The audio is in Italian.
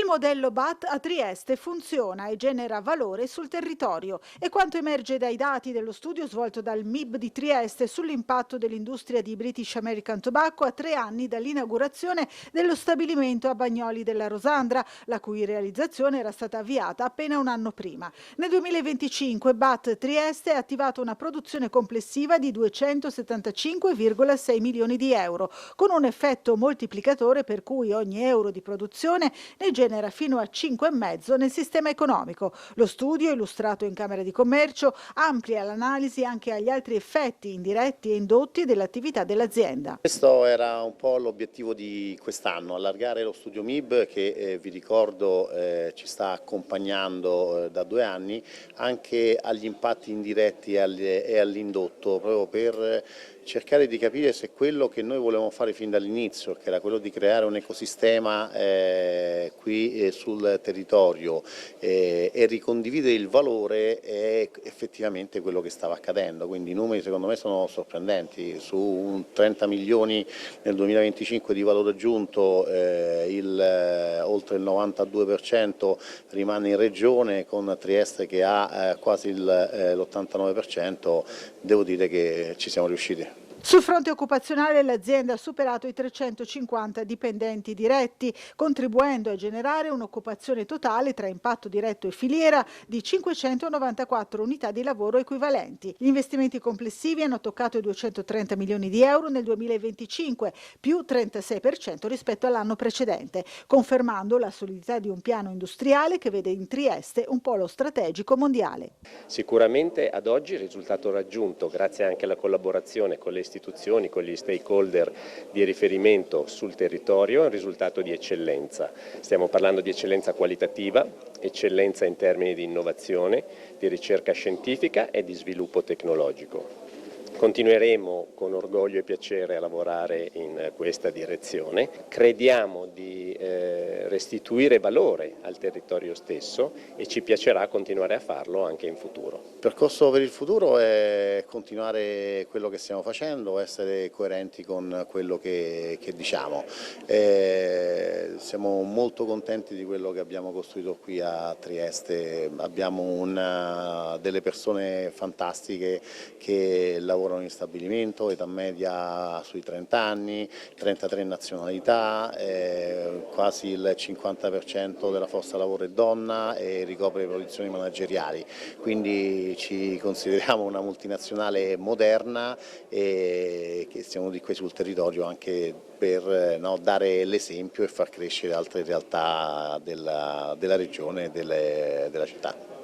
Il modello BAT a Trieste funziona e genera valore sul territorio. E quanto emerge dai dati dello studio svolto dal MIB di Trieste sull'impatto dell'industria di British American Tobacco a 3 anni dall'inaugurazione dello stabilimento a Bagnoli della Rosandra, la cui realizzazione era stata avviata appena un anno prima. Nel 2025 BAT Trieste ha attivato una produzione complessiva di 275,6 milioni di euro, con un effetto moltiplicatore per cui ogni euro di produzione ne genera fino a 5,5 nel sistema economico. Lo studio, illustrato in Camera di Commercio, amplia l'analisi anche agli altri effetti indiretti e indotti dell'attività dell'azienda. Questo era un po' l'obiettivo di quest'anno, allargare lo studio MIB che vi ricordo ci sta accompagnando da 2 anni anche agli impatti indiretti e all'indotto, proprio per cercare di capire se quello che noi volevamo fare fin dall'inizio, che era quello di creare un ecosistema qui sul territorio e ricondividere il valore, è effettivamente quello che stava accadendo. Quindi i numeri secondo me sono sorprendenti: su 30 milioni nel 2025 di valore aggiunto, oltre il 92% rimane in regione, con Trieste che ha quasi l'89%. Devo dire che ci siamo riusciti. Sul fronte occupazionale l'azienda ha superato i 350 dipendenti diretti, contribuendo a generare un'occupazione totale tra impatto diretto e filiera di 594 unità di lavoro equivalenti. Gli investimenti complessivi hanno toccato i 230 milioni di euro nel 2025, più 36% rispetto all'anno precedente, confermando la solidità di un piano industriale che vede in Trieste un polo strategico mondiale. Sicuramente ad oggi il risultato raggiunto, grazie anche alla collaborazione con le istituzioni, con gli stakeholder di riferimento sul territorio, è un risultato di eccellenza. Stiamo parlando di eccellenza qualitativa, eccellenza in termini di innovazione, di ricerca scientifica e di sviluppo tecnologico. Continueremo con orgoglio e piacere a lavorare in questa direzione. Crediamo di restituire valore al territorio stesso e ci piacerà continuare a farlo anche in futuro. Il percorso per il futuro è continuare quello che stiamo facendo, essere coerenti con quello che diciamo. Siamo molto contenti di quello che abbiamo costruito qui a Trieste. Abbiamo delle persone fantastiche che lavorano in stabilimento, età media sui 30 anni, 33 nazionalità, quasi il 50% della forza lavoro è donna e ricopre posizioni manageriali. Quindi ci consideriamo una multinazionale moderna e che siamo di qui sul territorio anche per dare l'esempio e far crescere altre realtà della regione e della città.